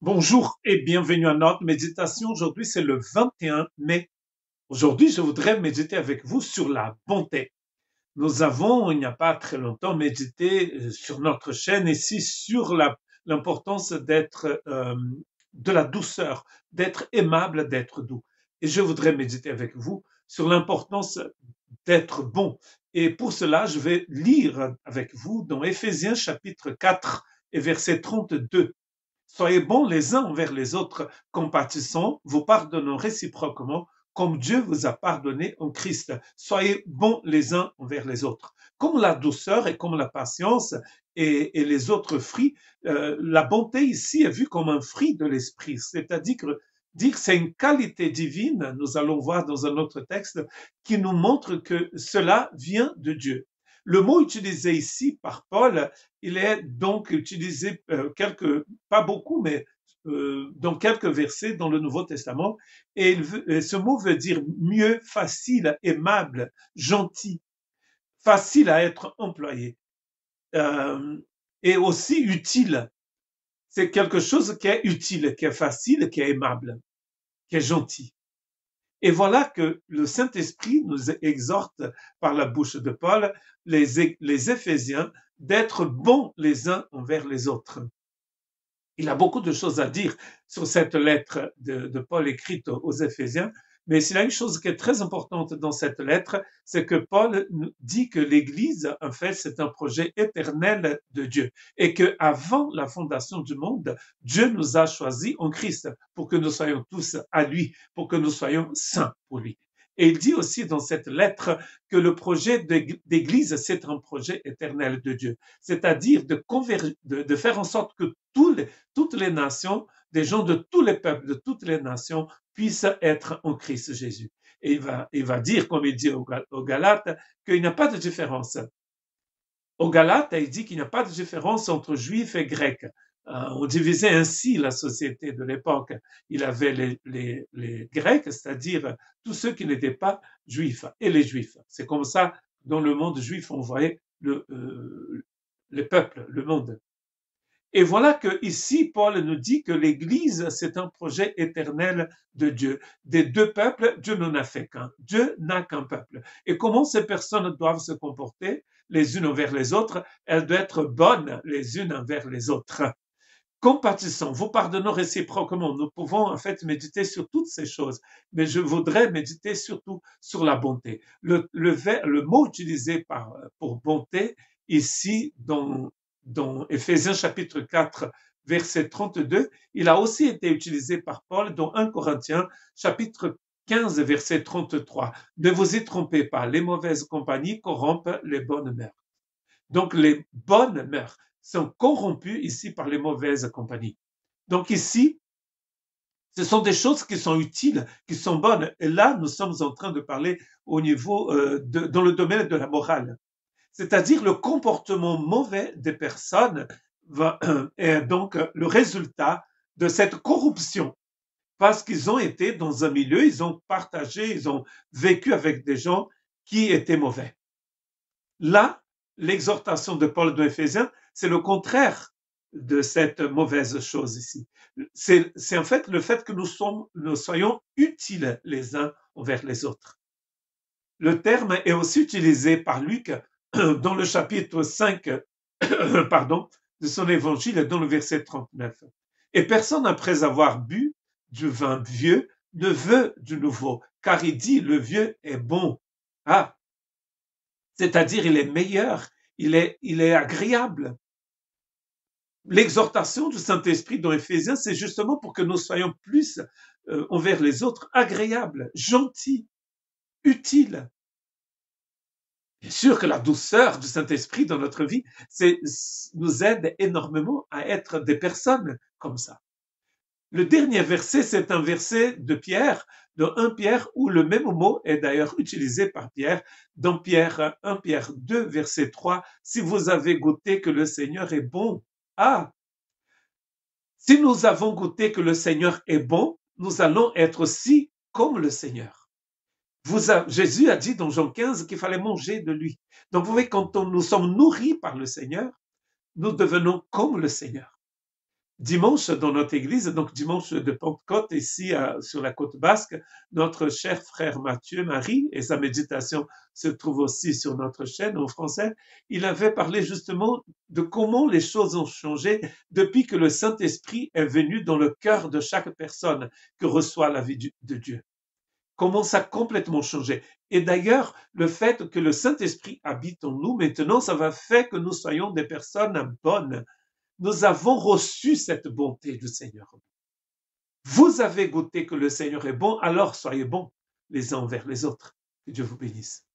Bonjour et bienvenue à notre méditation. Aujourd'hui, c'est le 21 mai. Aujourd'hui, je voudrais méditer avec vous sur la bonté. Nous avons, il n'y a pas très longtemps, médité sur notre chaîne ici sur l'importance d'être de la douceur, d'être aimable, d'être doux. Et je voudrais méditer avec vous sur l'importance d'être bon. Et pour cela, je vais lire avec vous dans Éphésiens chapitre 4 et verset 32. Soyez bons les uns envers les autres, compatissants, vous pardonnant réciproquement, comme Dieu vous a pardonné en Christ. Soyez bons les uns envers les autres. Comme la douceur et comme la patience et les autres fruits, la bonté ici est vue comme un fruit de l'esprit, c'est-à-dire que c'est une qualité divine, nous allons voir dans un autre texte, qui nous montre que cela vient de Dieu. Le mot utilisé ici par Paul, il est donc utilisé pas beaucoup, mais dans quelques versets dans le Nouveau Testament, et ce mot veut dire mieux, facile, aimable, gentil, facile à être employé, et aussi utile. C'est quelque chose qui est utile, qui est facile, qui est aimable, qui est gentil. Et voilà que le Saint-Esprit nous exhorte par la bouche de Paul, les Éphésiens, d'être bons les uns envers les autres. Il a beaucoup de choses à dire sur cette lettre de Paul écrite aux Éphésiens, mais s'il y a une chose qui est très importante dans cette lettre, c'est que Paul dit que l'Église, en fait, c'est un projet éternel de Dieu et que avant la fondation du monde, Dieu nous a choisis en Christ pour que nous soyons tous à lui, pour que nous soyons saints pour lui. Et il dit aussi dans cette lettre que le projet d'Église, c'est un projet éternel de Dieu, c'est-à-dire de faire en sorte que toutes les nations, des gens de tous les peuples, de toutes les nations, puissent être en Christ Jésus. Et il va dire, comme il dit aux Galates, qu'il n'y a pas de différence. Aux Galates, il dit qu'il n'y a pas de différence entre juifs et grecs. On divisait ainsi la société de l'époque. Il avait les Grecs, c'est-à-dire tous ceux qui n'étaient pas juifs, et les juifs. C'est comme ça, dans le monde juif, on voyait le peuple, le monde. Et voilà que ici, Paul nous dit que l'Église, c'est un projet éternel de Dieu. Des deux peuples, Dieu n'en a fait qu'un. Dieu n'a qu'un peuple. Et comment ces personnes doivent se comporter les unes envers les autres? Elles doivent être bonnes les unes envers les autres. Compatissant, vous pardonnant réciproquement. Nous pouvons en fait méditer sur toutes ces choses, mais je voudrais méditer surtout sur la bonté. Le mot utilisé pour bonté ici dans Éphésiens chapitre 4, verset 32, il a aussi été utilisé par Paul dans 1 Corinthiens chapitre 15, verset 33. Ne vous y trompez pas, les mauvaises compagnies corrompent les bonnes mœurs. Donc les bonnes mœurs sont corrompues ici par les mauvaises compagnies. Donc ici, ce sont des choses qui sont utiles, qui sont bonnes. Et là, nous sommes en train de parler au niveau, dans le domaine de la morale. C'est-à-dire le comportement mauvais des personnes est donc le résultat de cette corruption. Parce qu'ils ont été dans un milieu, ils ont partagé, ils ont vécu avec des gens qui étaient mauvais. Là, l'exhortation de Paul dans Éphésiens, c'est le contraire de cette mauvaise chose ici. C'est en fait le fait que nous soyons utiles les uns envers les autres. Le terme est aussi utilisé par Luc dans le chapitre 5 de son évangile, dans le verset 39. Et personne, après avoir bu du vin vieux, ne veut du nouveau, car il dit le vieux est bon. Ah, c'est-à-dire il est meilleur, il est agréable. L'exhortation du Saint-Esprit dans Éphésiens, c'est justement pour que nous soyons plus envers les autres agréables, gentils, utiles. Bien sûr que la douceur du Saint-Esprit dans notre vie nous aide énormément à être des personnes comme ça. Le dernier verset, c'est un verset de Pierre, de 1 Pierre, où le même mot est d'ailleurs utilisé par Pierre, dans 1 Pierre 2, verset 3, si vous avez goûté que le Seigneur est bon. Ah, si nous avons goûté que le Seigneur est bon, nous allons être aussi comme le Seigneur. Jésus a dit dans Jean 15 qu'il fallait manger de lui. Donc vous voyez, quand nous sommes nourris par le Seigneur, nous devenons comme le Seigneur. Dimanche, dans notre église, donc dimanche de Pentecôte, ici sur la côte basque, notre cher frère Mathieu Marie, et sa méditation se trouve aussi sur notre chaîne en français, il avait parlé justement de comment les choses ont changé depuis que le Saint-Esprit est venu dans le cœur de chaque personne que reçoit la vie de Dieu. Comment ça a complètement changé. Et d'ailleurs, le fait que le Saint-Esprit habite en nous, maintenant, ça va faire que nous soyons des personnes bonnes. Nous avons reçu cette bonté du Seigneur. Vous avez goûté que le Seigneur est bon, alors soyez bons les uns envers les autres. Que Dieu vous bénisse.